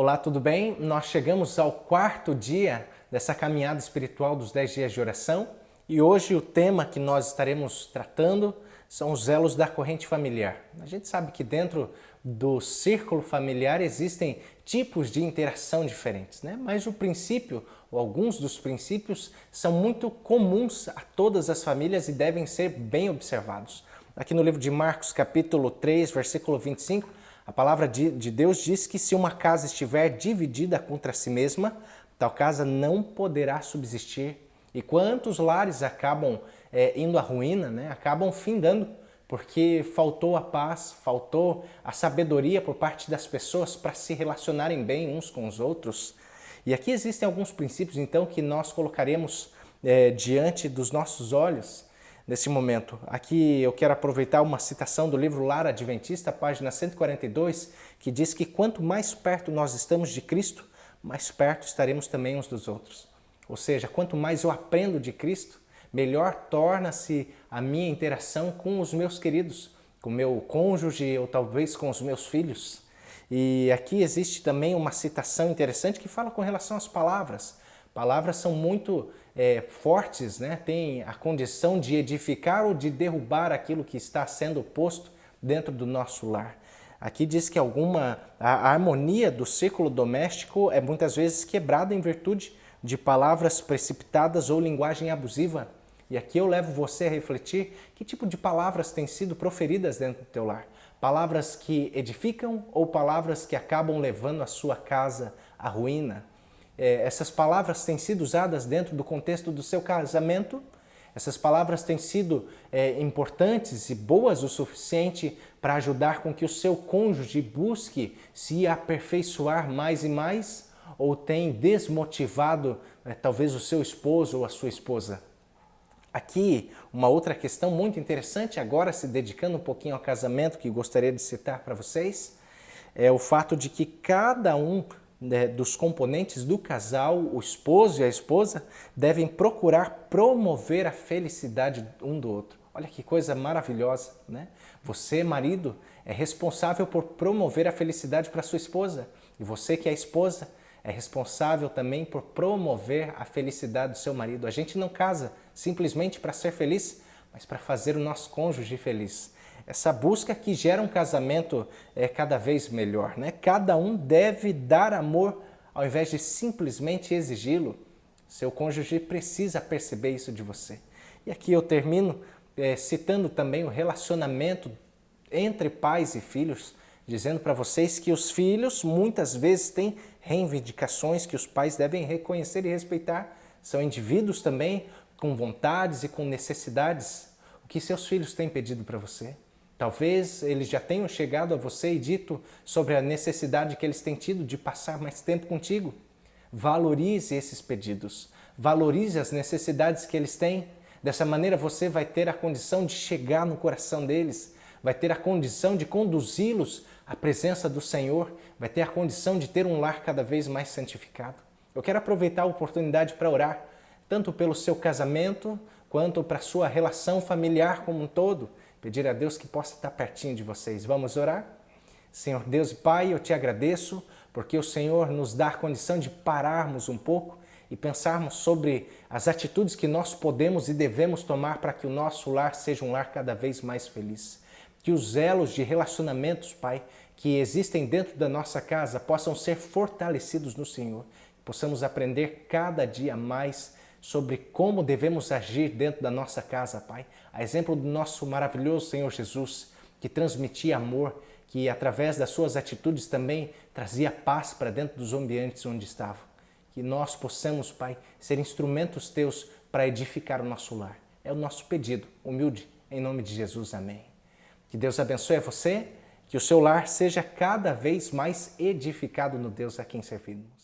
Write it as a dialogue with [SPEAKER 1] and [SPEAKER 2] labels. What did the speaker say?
[SPEAKER 1] Olá, tudo bem? Nós chegamos ao quarto dia dessa caminhada espiritual dos 10 dias de oração e hoje o tema que nós estaremos tratando são os elos da corrente familiar. A gente sabe que dentro do círculo familiar existem tipos de interação diferentes, né? Mas o princípio, ou alguns dos princípios, são muito comuns a todas as famílias e devem ser bem observados. Aqui no livro de Marcos, capítulo 3, versículo 25, a palavra de Deus diz que se uma casa estiver dividida contra si mesma, tal casa não poderá subsistir. E quantos lares acabam indo à ruína, né? Acabam findando, porque faltou a paz, faltou a sabedoria por parte das pessoas para se relacionarem bem uns com os outros. E aqui existem alguns princípios, então, que nós colocaremos diante dos nossos olhos nesse momento. Aqui eu quero aproveitar uma citação do livro Lar Adventista, página 142, que diz que quanto mais perto nós estamos de Cristo, mais perto estaremos também uns dos outros. Ou seja, quanto mais eu aprendo de Cristo, melhor torna-se a minha interação com os meus queridos, com o meu cônjuge ou talvez com os meus filhos. E aqui existe também uma citação interessante que fala com relação às palavras. Palavras são muito fortes, né? Tem a condição de edificar ou de derrubar aquilo que está sendo posto dentro do nosso lar. Aqui diz que a harmonia do círculo doméstico é muitas vezes quebrada em virtude de palavras precipitadas ou linguagem abusiva. E aqui eu levo você a refletir que tipo de palavras têm sido proferidas dentro do teu lar. Palavras que edificam ou palavras que acabam levando a sua casa à ruína. Essas palavras têm sido usadas dentro do contexto do seu casamento, essas palavras têm sido importantes e boas o suficiente para ajudar com que o seu cônjuge busque se aperfeiçoar mais e mais, ou tem desmotivado talvez o seu esposo ou a sua esposa. Aqui, uma outra questão muito interessante, agora se dedicando um pouquinho ao casamento, que gostaria de citar para vocês, é o fato de que cada um dos componentes do casal, o esposo e a esposa, devem procurar promover a felicidade um do outro. Olha que coisa maravilhosa, né? Você, marido, é responsável por promover a felicidade para sua esposa. E você que é esposa, é responsável também por promover a felicidade do seu marido. A gente não casa simplesmente para ser feliz, mas para fazer o nosso cônjuge feliz. Essa busca que gera um casamento cada vez melhor, né? Cada um deve dar amor ao invés de simplesmente exigi-lo. Seu cônjuge precisa perceber isso de você. E aqui eu termino citando também o relacionamento entre pais e filhos, dizendo para vocês que os filhos muitas vezes têm reivindicações que os pais devem reconhecer e respeitar. São indivíduos também com vontades e com necessidades. O que seus filhos têm pedido para você? Talvez eles já tenham chegado a você e dito sobre a necessidade que eles têm tido de passar mais tempo contigo. Valorize esses pedidos, valorize as necessidades que eles têm. Dessa maneira você vai ter a condição de chegar no coração deles, vai ter a condição de conduzi-los à presença do Senhor, vai ter a condição de ter um lar cada vez mais santificado. Eu quero aproveitar a oportunidade para orar, tanto pelo seu casamento, quanto para a sua relação familiar como um todo. Pedir a Deus que possa estar pertinho de vocês. Vamos orar? Senhor Deus e Pai, eu te agradeço porque o Senhor nos dá a condição de pararmos um pouco e pensarmos sobre as atitudes que nós podemos e devemos tomar para que o nosso lar seja um lar cada vez mais feliz. Que os elos de relacionamentos, Pai, que existem dentro da nossa casa possam ser fortalecidos no Senhor. Que possamos aprender cada dia mais sobre como devemos agir dentro da nossa casa, Pai. A exemplo do nosso maravilhoso Senhor Jesus, que transmitia amor, que através das suas atitudes também trazia paz para dentro dos ambientes onde estava. Que nós possamos, Pai, ser instrumentos Teus para edificar o nosso lar. É o nosso pedido, humilde, em nome de Jesus. Amém. Que Deus abençoe a você, que o seu lar seja cada vez mais edificado no Deus a quem servimos.